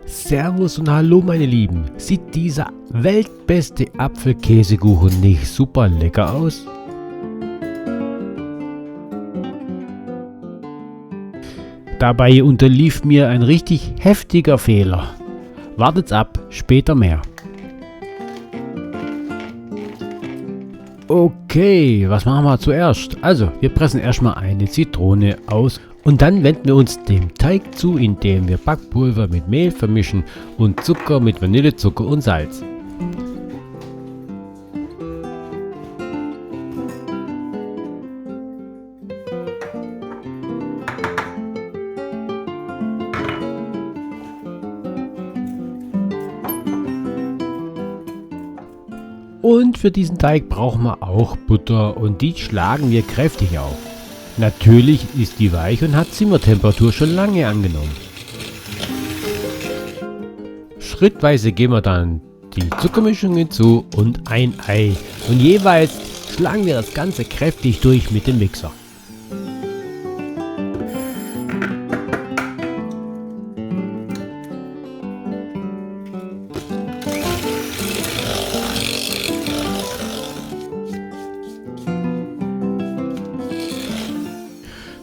Servus und hallo meine Lieben, sieht dieser weltbeste Apfelkäsekuchen nicht super lecker aus? Dabei unterlief mir ein richtig heftiger Fehler. Wartet's ab, später mehr. Okay, was machen wir zuerst? Also, wir pressen erstmal eine Zitrone aus und dann wenden wir uns dem Teig zu, indem wir Backpulver mit Mehl vermischen und Zucker mit Vanillezucker und Salz. Und für diesen Teig brauchen wir auch Butter und die schlagen wir kräftig auf. Natürlich ist die weich und hat Zimmertemperatur schon lange angenommen. Schrittweise geben wir dann die Zuckermischung hinzu und ein Ei und jeweils schlagen wir das Ganze kräftig durch mit dem Mixer.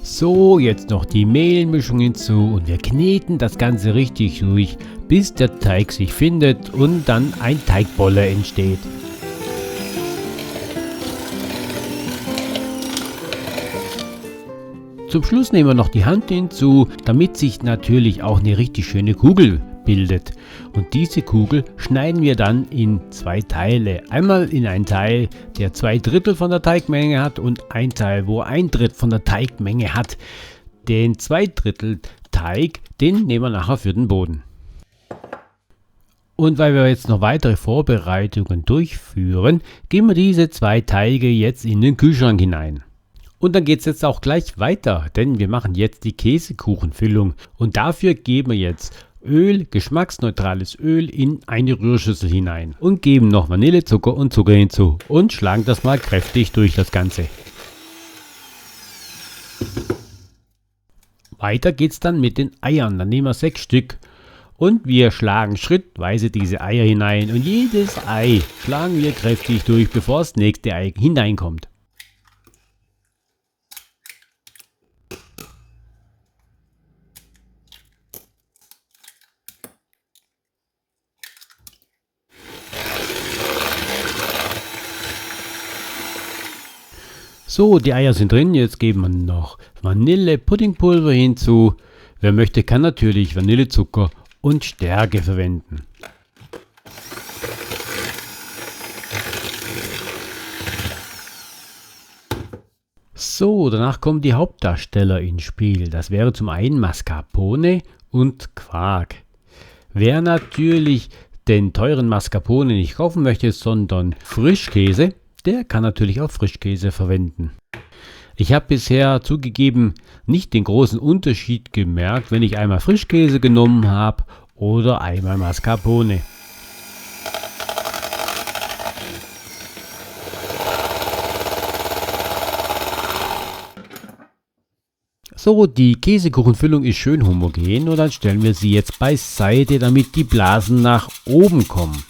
So, jetzt noch die Mehlmischung hinzu und wir kneten das Ganze richtig durch, bis der Teig sich findet und dann ein Teigbolle entsteht. Zum Schluss nehmen wir noch die Hand hinzu, damit sich natürlich auch eine richtig schöne Kugel bildet. Und diese Kugel schneiden wir dann in zwei Teile. Einmal in einen Teil, der 2/3 von der Teigmenge hat und ein Teil, wo 1/3 von der Teigmenge hat. Den 2/3 Teig, den nehmen wir nachher für den Boden. Und weil wir jetzt noch weitere Vorbereitungen durchführen, geben wir diese zwei Teige jetzt in den Kühlschrank hinein. Und dann geht es jetzt auch gleich weiter, denn wir machen jetzt die Käsekuchenfüllung. Und dafür geben wir jetzt Öl, geschmacksneutrales Öl in eine Rührschüssel hinein und geben noch Vanillezucker und Zucker hinzu und schlagen das mal kräftig durch das Ganze. Weiter geht's dann mit den Eiern, dann nehmen wir 6 Stück und wir schlagen schrittweise diese Eier hinein und jedes Ei schlagen wir kräftig durch, bevor das nächste Ei hineinkommt. So, die Eier sind drin, jetzt geben wir noch Vanille-Puddingpulver hinzu. Wer möchte, kann natürlich Vanillezucker und Stärke verwenden. So, danach kommen die Hauptdarsteller ins Spiel. Das wäre zum einen Mascarpone und Quark. Wer natürlich den teuren Mascarpone nicht kaufen möchte, sondern Frischkäse, der kann natürlich auch Frischkäse verwenden. Ich habe bisher zugegeben nicht den großen Unterschied gemerkt, wenn ich einmal Frischkäse genommen habe oder einmal Mascarpone. So, die Käsekuchenfüllung ist schön homogen und dann stellen wir sie jetzt beiseite, damit die Blasen nach oben kommen.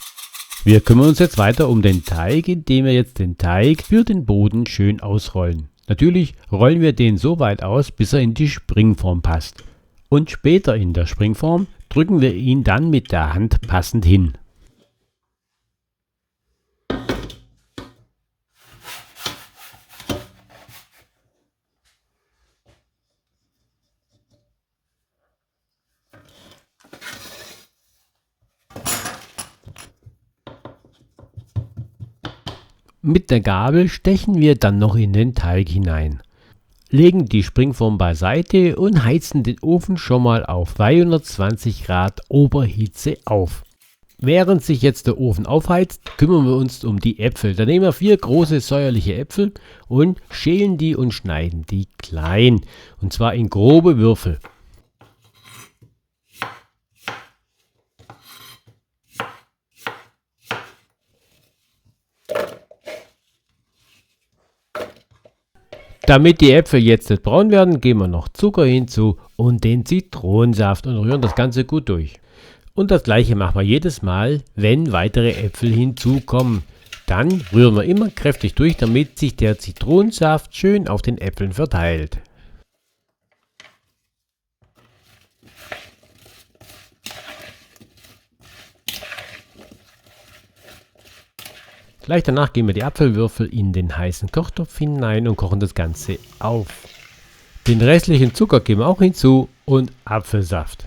Wir kümmern uns jetzt weiter um den Teig, indem wir jetzt den Teig für den Boden schön ausrollen. Natürlich rollen wir den so weit aus, bis er in die Springform passt. Und später in der Springform drücken wir ihn dann mit der Hand passend hin. Mit der Gabel stechen wir dann noch in den Teig hinein, legen die Springform beiseite und heizen den Ofen schon mal auf 220 Grad Oberhitze auf. Während sich jetzt der Ofen aufheizt, kümmern wir uns um die Äpfel. Da nehmen wir 4 große säuerliche Äpfel und schälen die und schneiden die klein, und zwar in grobe Würfel. Damit die Äpfel jetzt nicht braun werden, geben wir noch Zucker hinzu und den Zitronensaft und rühren das Ganze gut durch. Und das gleiche machen wir jedes Mal, wenn weitere Äpfel hinzukommen. Dann rühren wir immer kräftig durch, damit sich der Zitronensaft schön auf den Äpfeln verteilt. Gleich danach geben wir die Apfelwürfel in den heißen Kochtopf hinein und kochen das Ganze auf. Den restlichen Zucker geben wir auch hinzu und Apfelsaft.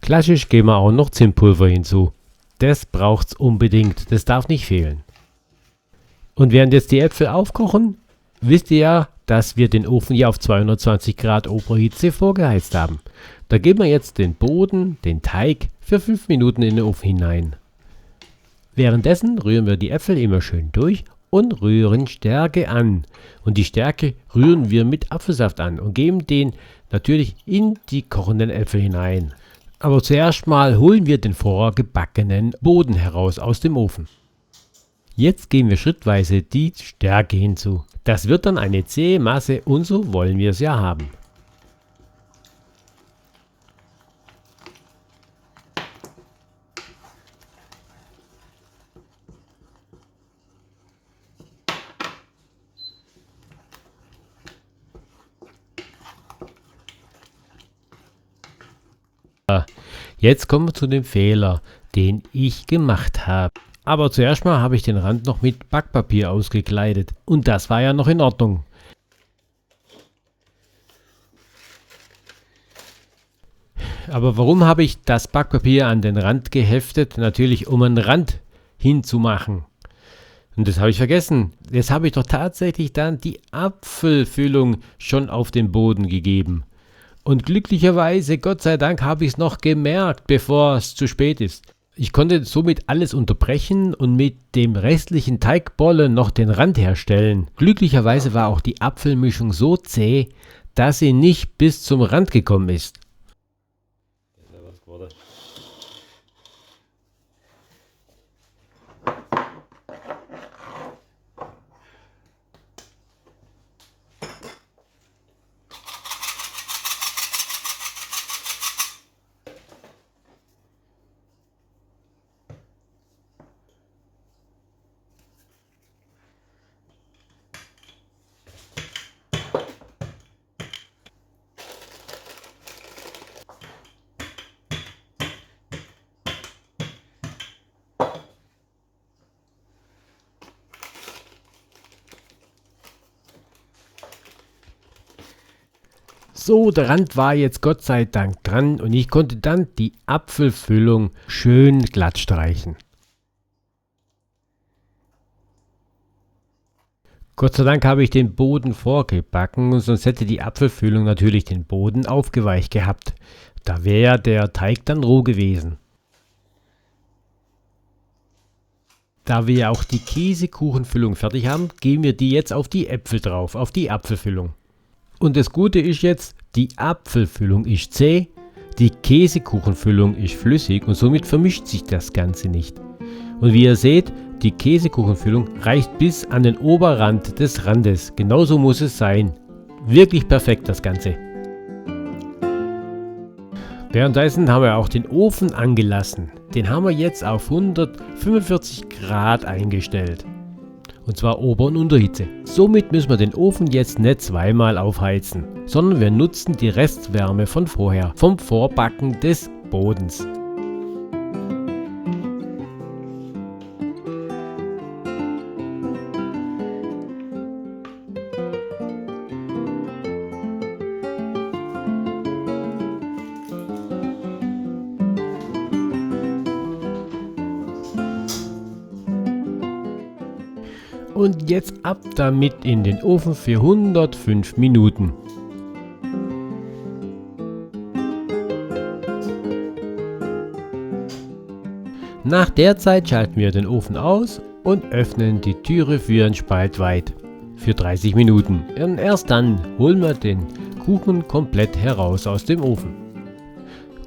Klassisch geben wir auch noch Zimtpulver hinzu. Das braucht's unbedingt, das darf nicht fehlen. Und während jetzt die Äpfel aufkochen, wisst ihr ja, dass wir den Ofen hier auf 220 Grad Oberhitze vorgeheizt haben. Da geben wir jetzt den Boden, den Teig, für 5 Minuten in den Ofen hinein. Währenddessen rühren wir die Äpfel immer schön durch und rühren Stärke an. Und die Stärke rühren wir mit Apfelsaft an und geben den natürlich in die kochenden Äpfel hinein. Aber zuerst mal holen wir den vorgebackenen Boden heraus aus dem Ofen. Jetzt geben wir schrittweise die Stärke hinzu. Das wird dann eine zähe Masse und so wollen wir es ja haben. Jetzt kommen wir zu dem Fehler, den ich gemacht habe. Aber zuerst mal habe ich den Rand noch mit Backpapier ausgekleidet und das war ja noch in Ordnung. Aber warum habe ich das Backpapier an den Rand geheftet? Natürlich um einen Rand hinzumachen. Und das habe ich vergessen. Jetzt habe ich doch tatsächlich dann die Apfelfüllung schon auf den Boden gegeben. Und glücklicherweise, Gott sei Dank, habe ich es noch gemerkt, bevor es zu spät ist. Ich konnte somit alles unterbrechen und mit dem restlichen Teigbollen noch den Rand herstellen. Glücklicherweise war auch die Apfelmischung so zäh, dass sie nicht bis zum Rand gekommen ist. So, der Rand war jetzt Gott sei Dank dran und ich konnte dann die Apfelfüllung schön glatt streichen. Gott sei Dank habe ich den Boden vorgebacken, sonst hätte die Apfelfüllung natürlich den Boden aufgeweicht gehabt. Da wäre der Teig dann roh gewesen. Da wir auch die Käsekuchenfüllung fertig haben, geben wir die jetzt auf die Äpfel drauf, auf die Apfelfüllung. Und das Gute ist jetzt, die Apfelfüllung ist zäh, die Käsekuchenfüllung ist flüssig und somit vermischt sich das Ganze nicht. Und wie ihr seht, die Käsekuchenfüllung reicht bis an den Oberrand des Randes. Genauso muss es sein. Wirklich perfekt das Ganze. Währenddessen haben wir auch den Ofen angelassen. Den haben wir jetzt auf 145 Grad eingestellt. Und zwar Ober- und Unterhitze. Somit müssen wir den Ofen jetzt nicht zweimal aufheizen, sondern wir nutzen die Restwärme von vorher, vom Vorbacken des Bodens. Und jetzt ab damit in den Ofen für 105 Minuten. Nach der Zeit schalten wir den Ofen aus und öffnen die Türe für einen Spalt weit. Für 30 Minuten. Und erst dann holen wir den Kuchen komplett heraus aus dem Ofen.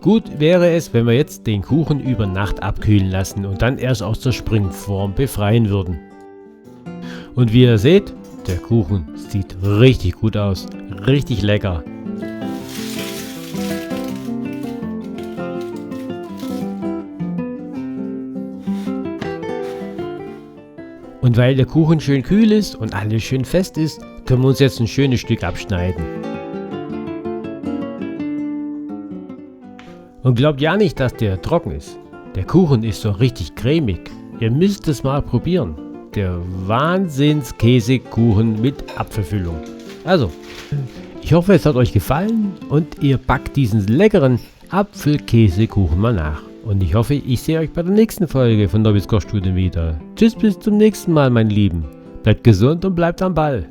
Gut wäre es, wenn wir jetzt den Kuchen über Nacht abkühlen lassen und dann erst aus der Springform befreien würden. Und wie ihr seht, der Kuchen sieht richtig gut aus, richtig lecker. Und weil der Kuchen schön kühl ist und alles schön fest ist, können wir uns jetzt ein schönes Stück abschneiden. Und glaubt ja nicht, dass der trocken ist. Der Kuchen ist so richtig cremig. Ihr müsst es mal probieren. Der Wahnsinns-Käsekuchen mit Apfelfüllung. Also, ich hoffe, es hat euch gefallen und ihr backt diesen leckeren Apfelkäsekuchen mal nach. Und ich hoffe, ich sehe euch bei der nächsten Folge von Nobis Kochstudien wieder. Tschüss, bis zum nächsten Mal, meine Lieben. Bleibt gesund und bleibt am Ball.